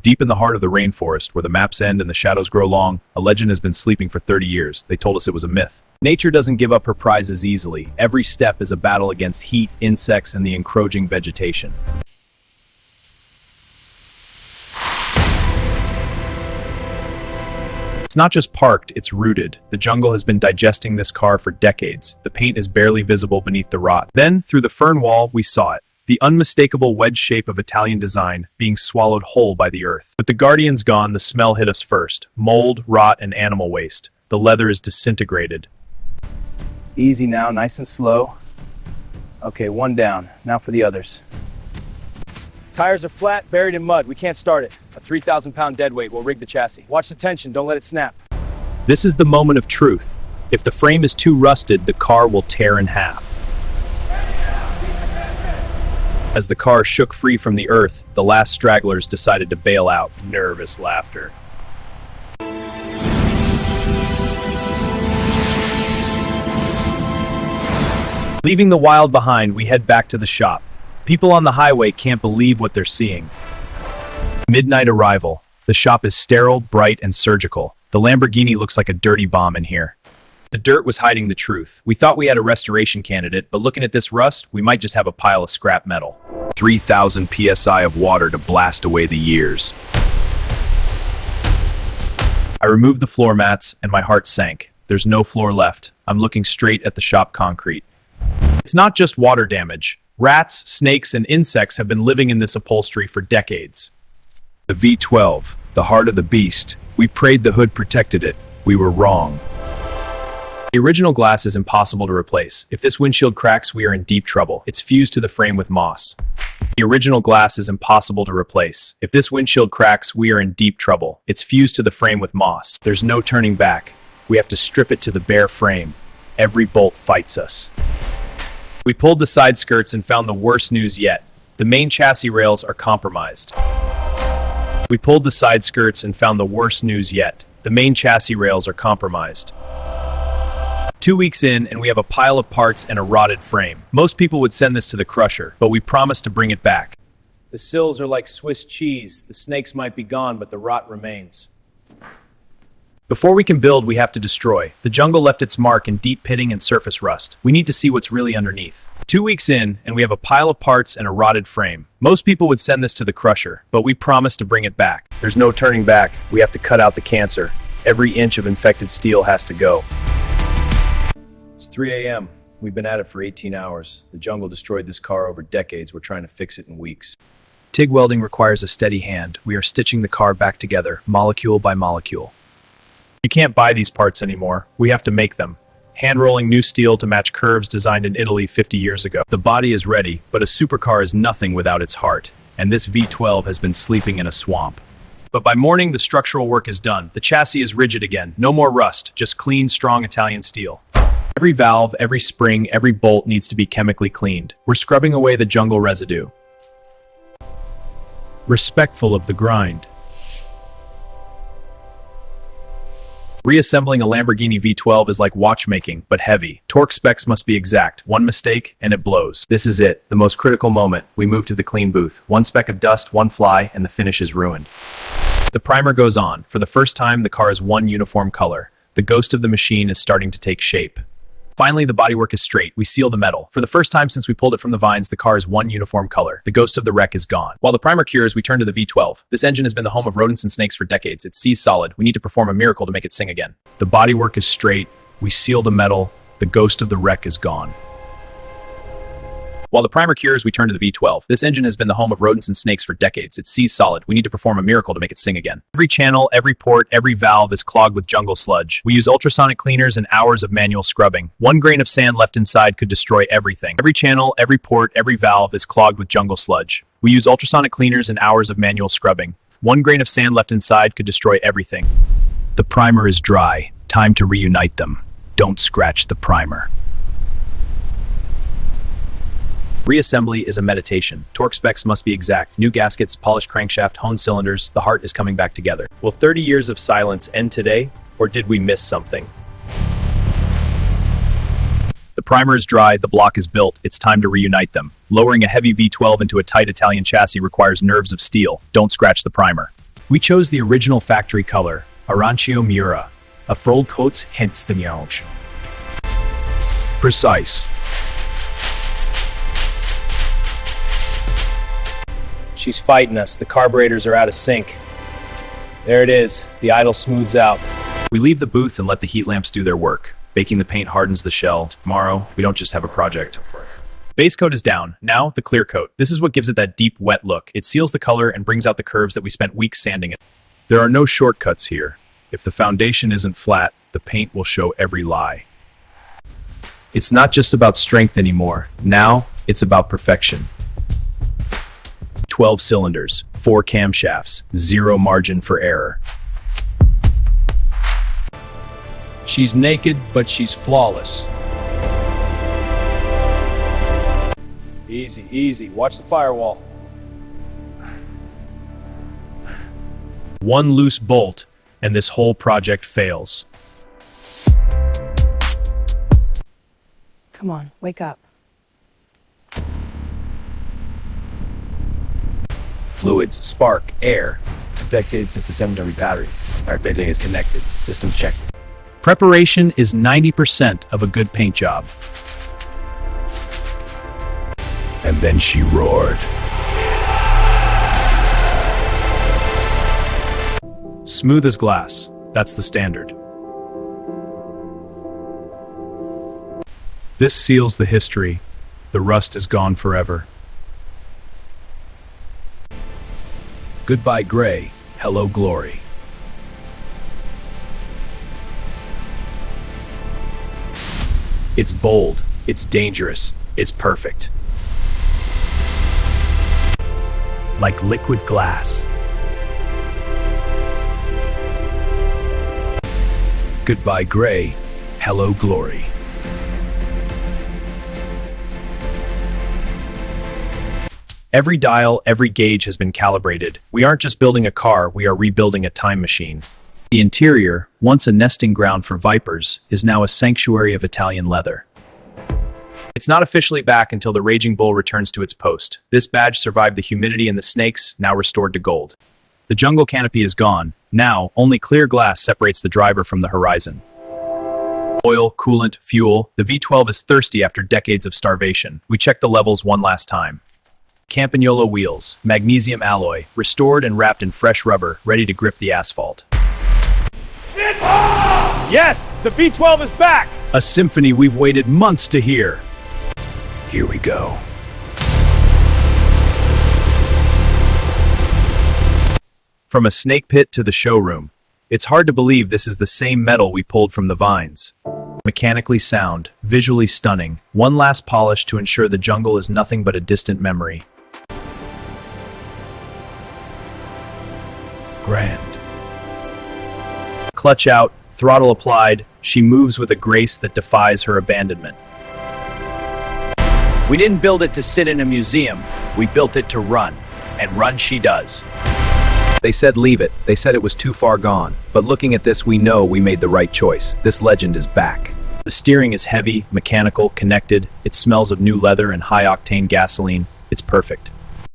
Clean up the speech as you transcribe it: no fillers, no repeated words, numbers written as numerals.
Deep in the heart of the rainforest, where the maps end and the shadows grow long, a legend has been sleeping for 30 years. They told us it was a myth. Nature doesn't give up her prizes easily. Every step is a battle against heat, insects, and the encroaching vegetation. It's not just parked, it's rooted. The jungle has been digesting this car for decades. The paint is barely visible beneath the rot. Then, through the fern wall, we saw it. The unmistakable wedge shape of Italian design being swallowed whole by the earth. With the guardians gone, the smell hit us first. Mold, rot, and animal waste. The leather is disintegrated. Easy now, nice and slow. Okay, one down. Now for the others. Tires are flat, buried in mud. We can't start it. A 3,000-pound deadweight will rig the chassis. Watch the tension, don't let it snap. This is the moment of truth. If the frame is too rusted, the car will tear in half. As the car shook free from the earth, the last stragglers decided to bail out. Nervous laughter. Leaving the wild behind, we head back to the shop. People on the highway can't believe what they're seeing. Midnight arrival. The shop is sterile, bright, and surgical. The Lamborghini looks like a dirty bomb in here. The dirt was hiding the truth. We thought we had a restoration candidate, but looking at this rust, we might just have a pile of scrap metal. 3,000 psi of water to blast away the years. I removed the floor mats, and my heart sank. There's no floor left. I'm looking straight at the shop concrete. It's not just water damage. Rats, snakes, and insects have been living in this upholstery for decades. The V12, the heart of the beast. We prayed the hood protected it. We were wrong. The original glass is impossible to replace. If this windshield cracks, we are in deep trouble. It's fused to the frame with moss. The original glass is impossible to replace. If this windshield cracks, we are in deep trouble. It's fused to the frame with moss. There's no turning back. We have to strip it to the bare frame. Every bolt fights us. We pulled the side skirts and found the worst news yet. The main chassis rails are compromised. We pulled the side skirts and found the worst news yet. The main chassis rails are compromised. 2 weeks in, and we have a pile of parts and a rotted frame. Most people would send this to the crusher, but we promised to bring it back. The sills are like Swiss cheese. The snakes might be gone, but the rot remains. Before we can build, we have to destroy. The jungle left its mark in deep pitting and surface rust. We need to see what's really underneath. 2 weeks in, and we have a pile of parts and a rotted frame. Most people would send this to the crusher, but we promised to bring it back. There's no turning back. We have to cut out the cancer. Every inch of infected steel has to go. It's 3 a.m. We've been at it for 18 hours. The jungle destroyed this car over decades. We're trying to fix it in weeks. TIG welding requires a steady hand. We are stitching the car back together, molecule by molecule. You can't buy these parts anymore. We have to make them. Hand-rolling new steel to match curves designed in Italy 50 years ago. The body is ready, but a supercar is nothing without its heart. And this V12 has been sleeping in a swamp. But by morning, the structural work is done. The chassis is rigid again. No more rust, just clean, strong Italian steel. Every valve, every spring, every bolt needs to be chemically cleaned. We're scrubbing away the jungle residue. Respectful of the grind. Reassembling a Lamborghini V12 is like watchmaking, but heavy. Torque specs must be exact. One mistake, and it blows. This is it, the most critical moment. We move to the clean booth. One speck of dust, one fly, and the finish is ruined. The primer goes on. For the first time, the car is one uniform color. The ghost of the machine is starting to take shape. Finally, the bodywork is straight. We seal the metal. For the first time since we pulled it from the vines, the car is one uniform color. The ghost of the wreck is gone. While the primer cures, we turn to the V12. This engine has been the home of rodents and snakes for decades. It sees solid. We need to perform a miracle to make it sing again. The bodywork is straight. We seal the metal. The ghost of the wreck is gone. While the primer cures, we turn to the V12. This engine has been the home of rodents and snakes for decades. It sees solid. We need to perform a miracle to make it sing again. Every channel, every port, every valve is clogged with jungle sludge. We use ultrasonic cleaners and hours of manual scrubbing. One grain of sand left inside could destroy everything. Every channel, every port, every valve is clogged with jungle sludge. We use ultrasonic cleaners and hours of manual scrubbing. One grain of sand left inside could destroy everything. The primer is dry. Time to reunite them. Don't scratch the primer. Reassembly is a meditation. Torque specs must be exact. New gaskets, polished crankshaft, honed cylinders. The heart is coming back together. Will 30 years of silence end today, or did we miss something? The primer is dry, the block is built. It's time to reunite them. Lowering a heavy V12 into a tight Italian chassis requires nerves of steel. Don't scratch the primer. We chose the original factory color, Arancio Mura, a full coats hence the melange. Precise. She's fighting us. The carburetors are out of sync. There it is. The idle smooths out. We leave the booth and let the heat lamps do their work. Baking the paint hardens the shell. Tomorrow, we don't just have a project. Base coat is down. Now, the clear coat. This is what gives it that deep, wet look. It seals the color and brings out the curves that we spent weeks sanding it. There are no shortcuts here. If the foundation isn't flat, the paint will show every lie. It's not just about strength anymore. Now, it's about perfection. 12 cylinders, 4 camshafts, 0 margin for error. She's naked, but she's flawless. Easy, easy. Watch the firewall. One loose bolt, and this whole project fails. Come on, wake up. Fluids, spark, air. Decades since the secondary battery. Everything is connected. System checked. Preparation is 90% of a good paint job. And then she roared. Smooth as glass. That's the standard. This seals the history. The rust is gone forever. Goodbye gray, hello glory. It's bold, it's dangerous, it's perfect. Like liquid glass. Goodbye gray, hello glory. Every dial, every gauge has been calibrated. We aren't just building a car, we are rebuilding a time machine. The interior, once a nesting ground for vipers, is now a sanctuary of Italian leather. It's not officially back until the Raging Bull returns to its post. This badge survived the humidity and the snakes, now restored to gold. The jungle canopy is gone. Now, only clear glass separates the driver from the horizon. Oil, coolant, fuel. The V12 is thirsty after decades of starvation. We check the levels one last time. Campagnolo wheels, magnesium alloy, restored and wrapped in fresh rubber, ready to grip the asphalt. Yes, the V12 is back! A symphony we've waited months to hear. Here we go. From a snake pit to the showroom, it's hard to believe this is the same metal we pulled from the vines. Mechanically sound, visually stunning, one last polish to ensure the jungle is nothing but a distant memory. Grand. Clutch out, throttle applied, she moves with a grace that defies her abandonment. We didn't build it to sit in a museum. We built it to run. And run she does. They said leave it. They said it was too far gone. But looking at this, we know we made the right choice. This legend is back. The steering is heavy, mechanical, connected. It smells of new leather and high-octane gasoline. It's perfect.